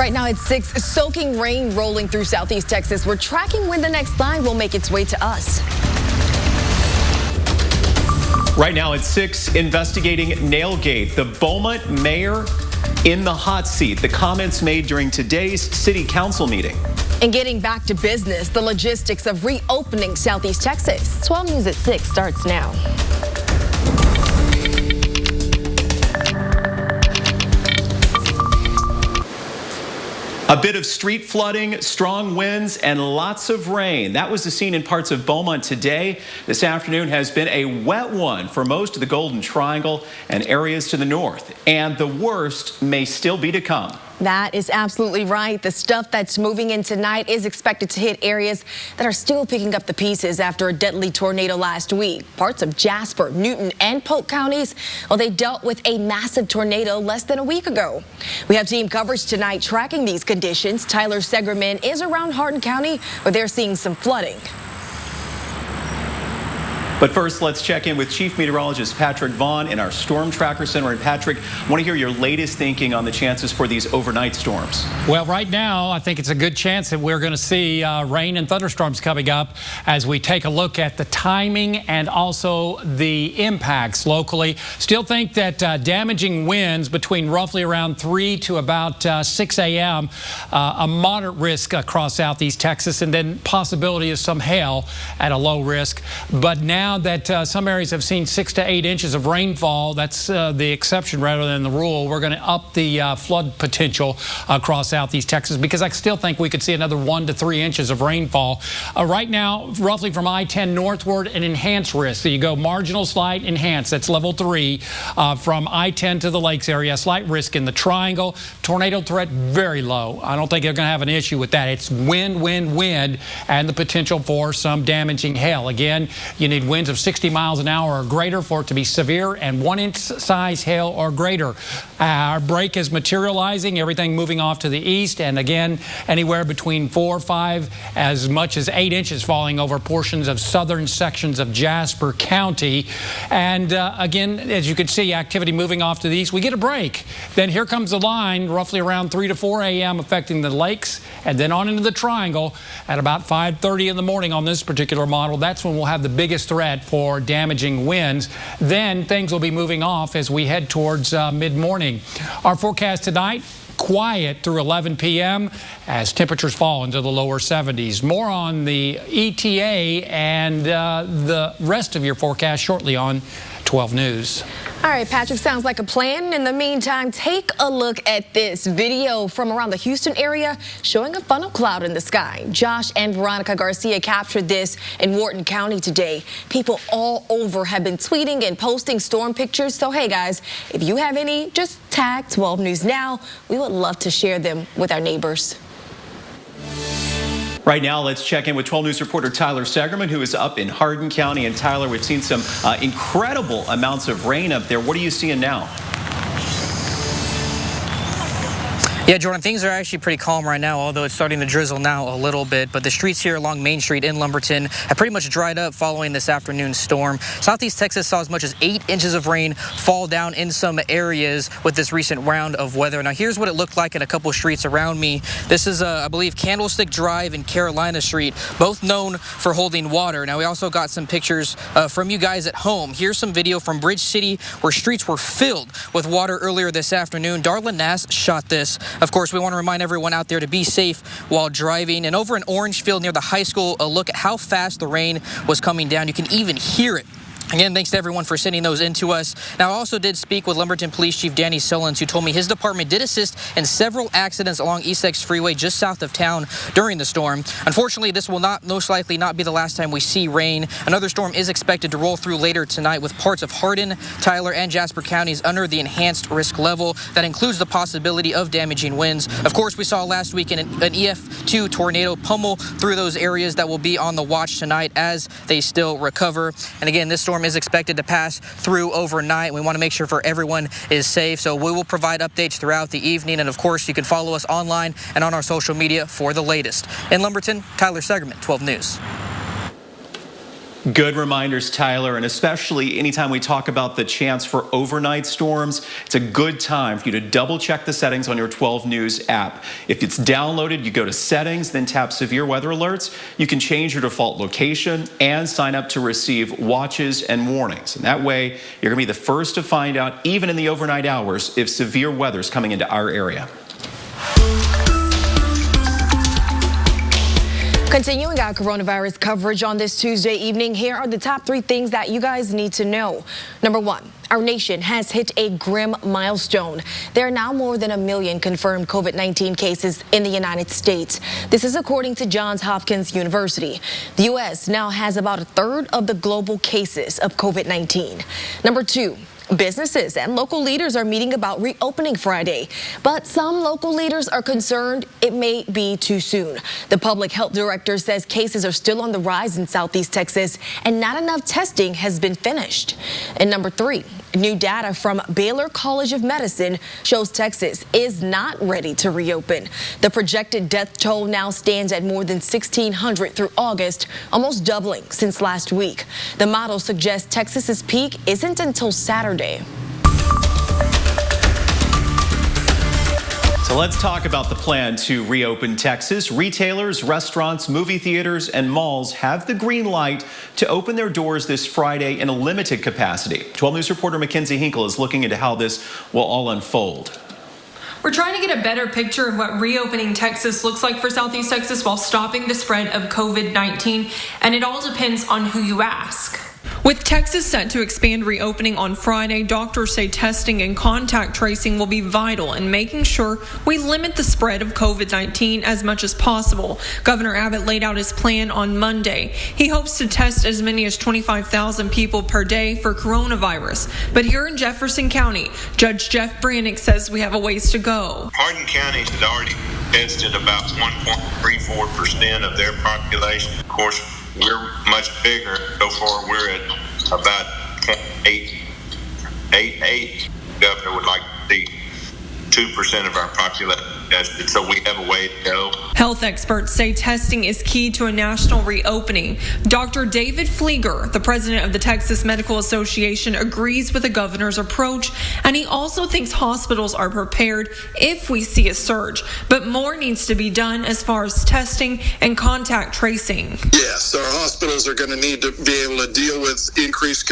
Right now it's 6, soaking rain rolling through southeast Texas. We're tracking when the next line will make its way to us. Right now it's 6, investigating Nailgate. The Beaumont mayor in the hot seat. The comments made during today's city council meeting. And getting back to business, the logistics of reopening southeast Texas. 12 News at 6 starts now. A bit of street flooding, strong winds, and lots of rain. That was the scene in parts of Beaumont today. This afternoon has been a wet one for most of the Golden Triangle and areas to the north. And the worst may still be to come. That is absolutely right. The stuff that's moving in tonight is expected to hit areas that are still picking up the pieces after a deadly tornado last week. Parts of Jasper, Newton, and Polk counties, well, they dealt with a massive tornado less than a week ago. We have team coverage tonight tracking these conditions. Tyler Segerman is around Hardin County, where they're seeing some flooding. But first, let's check in with Chief Meteorologist Patrick Vaughn in our Storm Tracker Center. And Patrick, I want to hear your latest thinking on the chances for these overnight storms. Well, right now, I think it's a good chance that we're going to see rain and thunderstorms coming up as we take a look at the timing and also the impacts locally. Still think that damaging winds between roughly around 3 to about 6 a.m., a moderate risk across southeast Texas, and then possibility of some hail at a low risk. But now that some areas have seen 6 to 8 inches of rainfall, that's the exception rather than the rule. We're going to up the flood potential across southeast Texas because I still think we could see another 1 to 3 inches of rainfall. Right now, roughly from I-10 northward, an enhanced risk. So you go marginal, slight, enhanced. That's level 3 from I-10 to the lakes area. Slight risk in the triangle. Tornado threat very low. I don't think they're going to have an issue with that. It's wind, wind, wind, and the potential for some damaging hail. Again, you need winds of 60 miles an hour or greater for it to be severe, and 1-inch size hail or greater. Our break is materializing, everything moving off to the east, and again, anywhere between 4, 5, as much as 8 inches falling over portions of southern sections of Jasper County. And again, as you can see, activity moving off to the east. We get a break. Then here comes the line, roughly around 3 to 4 a.m., affecting the lakes, and then on into the triangle at about 5:30 in the morning on this particular model. That's when we'll have the biggest threat for damaging winds. Then things will be moving off as we head towards mid-morning. Our forecast tonight, quiet through 11 p.m. as temperatures fall into the lower 70s. More on the ETA and the rest of your forecast shortly on 12 News. All right, Patrick, sounds like a plan. In the meantime, take a look at this video from around the Houston area showing a funnel cloud in the sky. Josh and Veronica Garcia captured this in Wharton County today. People all over have been tweeting and posting storm pictures. So, hey, guys, if you have any, just tag 12 News Now. We would love to share them with our neighbors. Right now, let's check in with 12 News reporter Tyler Segerman, who is up in Hardin County. And Tyler, we've seen some incredible amounts of rain up there. What are you seeing now? Yeah, Jordan, things are actually pretty calm right now, although it's starting to drizzle now a little bit. But the streets here along Main Street in Lumberton have pretty much dried up following this afternoon's storm. Southeast Texas saw as much as 8 inches of rain fall down in some areas with this recent round of weather. Now, here's what it looked like in a couple streets around me. This is, I believe, Candlestick Drive and Carolina Street, both known for holding water. Now, we also got some pictures from you guys at home. Here's some video from Bridge City where streets were filled with water earlier this afternoon. Darla Nass shot this. Of course, we want to remind everyone out there to be safe while driving. And over in Orangefield near the high school, a look at how fast the rain was coming down. You can even hear it. Again, thanks to everyone for sending those in to us. Now, I also did speak with Lumberton Police Chief Danny Sullins, who told me his department did assist in several accidents along East X Freeway just south of town during the storm. Unfortunately, this will most likely not be the last time we see rain. Another storm is expected to roll through later tonight with parts of Hardin, Tyler, and Jasper counties under the enhanced risk level. That includes the possibility of damaging winds. Of course, we saw last week an EF2 tornado pummel through those areas that will be on the watch tonight as they still recover. And again, this storm is expected to pass through overnight. We want to make sure for everyone is safe, so we will provide updates throughout the evening. And of course, you can follow us online and on our social media for the latest. In Lumberton, Tyler Segerman, 12 News. Good reminders, Tyler, and especially anytime we talk about the chance for overnight storms, it's a good time for you to double check the settings on your 12 News app. If it's downloaded, you go to settings, then tap severe weather alerts. You can change your default location and sign up to receive watches and warnings. And that way, you're going to be the first to find out, even in the overnight hours, if severe weather is coming into our area. Continuing our coronavirus coverage on this Tuesday evening, here are the top 3 things that you guys need to know. Number 1, our nation has hit a grim milestone. There are now more than 1 million confirmed COVID-19 cases in the United States. This is according to Johns Hopkins University. The U.S. now has about 1/3 of the global cases of COVID-19. Number 2, businesses and local leaders are meeting about reopening Friday, but some local leaders are concerned it may be too soon. The public health director says cases are still on the rise in Southeast Texas and not enough testing has been finished. And number 3, new data from Baylor College of Medicine shows Texas is not ready to reopen. The projected death toll now stands at more than 1,600 through August, almost doubling since last week. The model suggests Texas's peak isn't until Saturday. So let's talk about the plan to reopen Texas. Retailers, restaurants, movie theaters, and malls have the green light to open their doors this Friday in a limited capacity. 12 News reporter Mackenzie Hinkle is looking into how this will all unfold. We're trying to get a better picture of what reopening Texas looks like for Southeast Texas while stopping the spread of COVID-19, and it all depends on who you ask. With Texas set to expand reopening on Friday, doctors say testing and contact tracing will be vital in making sure we limit the spread of COVID-19 as much as possible. Governor Abbott laid out his plan on Monday. He hopes to test as many as 25,000 people per day for coronavirus. But here in Jefferson County, Judge Jeff Brannick says we have a ways to go. Hardin County has already tested about 1.34% of their population. Of course, we're much bigger. So far, we're at about 0.88. The governor would like to see 2% of our population tested, so we have a way to go. Health experts say testing is key to a national reopening. Dr. David Flieger, the president of the Texas Medical Association, agrees with the governor's approach, and he also thinks hospitals are prepared if we see a surge. But more needs to be done as far as testing and contact tracing. Yes, our hospitals are going to need to be able to deal with increased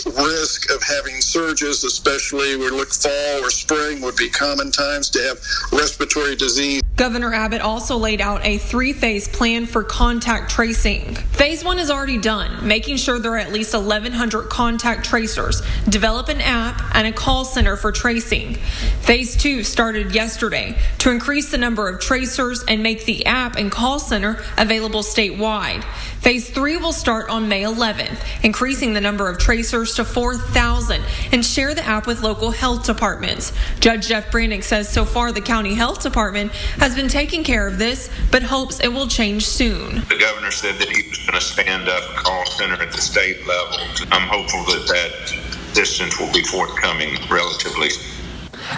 risk of having surges, especially we look fall or spring would be common times to have respiratory disease. Governor Abbott also laid out a 3-phase plan for contact tracing. Phase 1 is already done, making sure there are at least 1,100 contact tracers, develop an app, and a call center for tracing. Phase 2 started yesterday to increase the number of tracers and make the app and call center available statewide. Phase 3 will start on May 11th, increasing the number of tracers to 4,000 and share the app with local health departments. Judge Jeff Brannick says so far the county health department has been taking care of this, but hopes it will change soon. The governor said that he was going to stand up a call center at the state level. I'm hopeful that distance will be forthcoming relatively soon.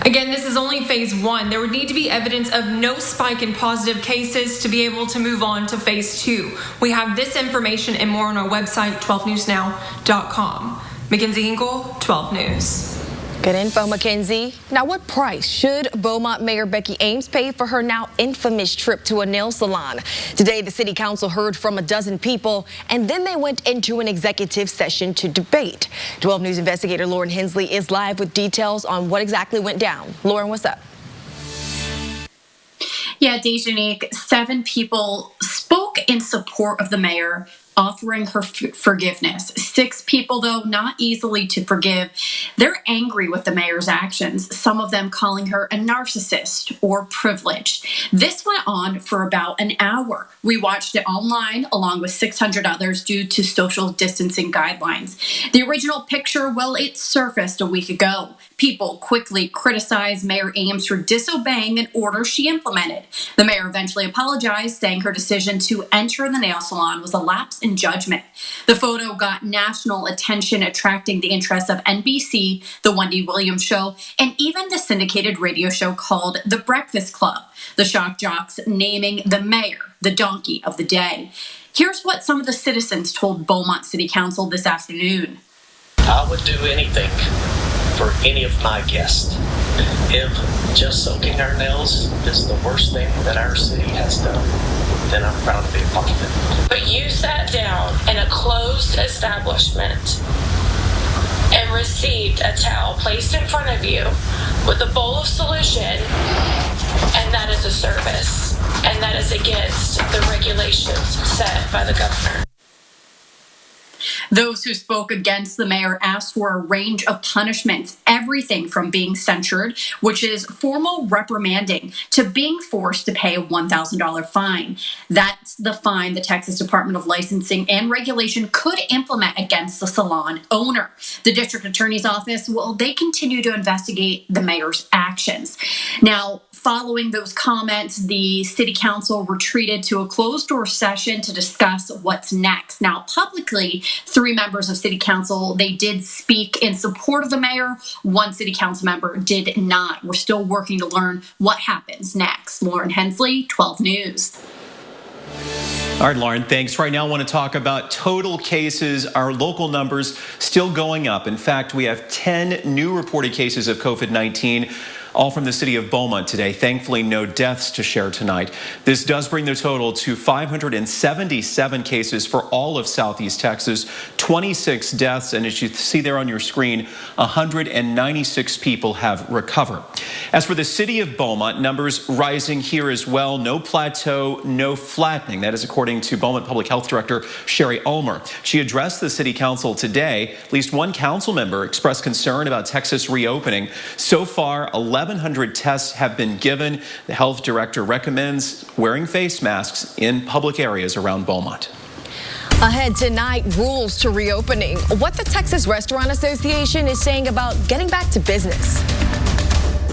Again, this is only phase 1. There would need to be evidence of no spike in positive cases to be able to move on to phase 2. We have this information and more on our website, 12newsnow.com. Mackenzie Hinkle, 12 News. Good info, Mackenzie. Now, what price should Beaumont Mayor Becky Ames pay for her now infamous trip to a nail salon? Today, the city council heard from a dozen people, and then they went into an executive session to debate. 12 News investigator Lauren Hensley is live with details on what exactly went down. Lauren, what's up? Yeah, Dejanique, 7 people spoke in support of the mayor, offering her forgiveness. 6 people, though, not easily to forgive. They're angry with the mayor's actions, some of them calling her a narcissist or privileged. This went on for about an hour. We watched it online along with 600 others due to social distancing guidelines. The original picture, well, it surfaced a week ago. People quickly criticized Mayor Ames for disobeying an order she implemented. The mayor eventually apologized, saying her decision to enter the nail salon was a lapse in judgment. The photo got national attention, attracting the interest of NBC, The Wendy Williams Show, and even the syndicated radio show called The Breakfast Club. The shock jocks naming the mayor the donkey of the day. Here's what some of the citizens told Beaumont City Council this afternoon. I would do anything for any of my guests. If just soaking our nails is the worst thing that our city has done, then I'm proud to be a part of it. But you sat down in a closed establishment and received a towel placed in front of you with a bowl of solution, and that is a service, and that is against the regulations set by the governor. Those who spoke against the mayor asked for a range of punishments, everything from being censured, which is formal reprimanding, to being forced to pay a $1,000 fine. That's the fine the Texas Department of Licensing and Regulation could implement against the salon owner. The district attorney's office, well, they continue to investigate the mayor's actions. Now, following those comments, the city council retreated to a closed-door session to discuss what's next. Now, publicly, 3 members of city council, they did speak in support of the mayor. 1 city council member did not. We're still working to learn what happens next. Lauren Hensley, 12 News. All right, Lauren, thanks. Right now, I want to talk about total cases. Our local numbers still going up. In fact, we have 10 new reported cases of COVID-19. All from the city of Beaumont today. Thankfully, no deaths to share tonight. This does bring the total to 577 cases for all of Southeast Texas, 26 deaths, and as you see there on your screen, 196 people have recovered. As for the city of Beaumont, numbers rising here as well. No plateau, no flattening. That is according to Beaumont Public Health Director Sherry Ulmer. She addressed the city council today. At least 1 council member expressed concern about Texas reopening. So far, 1,100 tests have been given. The health director recommends wearing face masks in public areas around Beaumont. Ahead tonight, rules to reopening. What the Texas Restaurant Association is saying about getting back to business.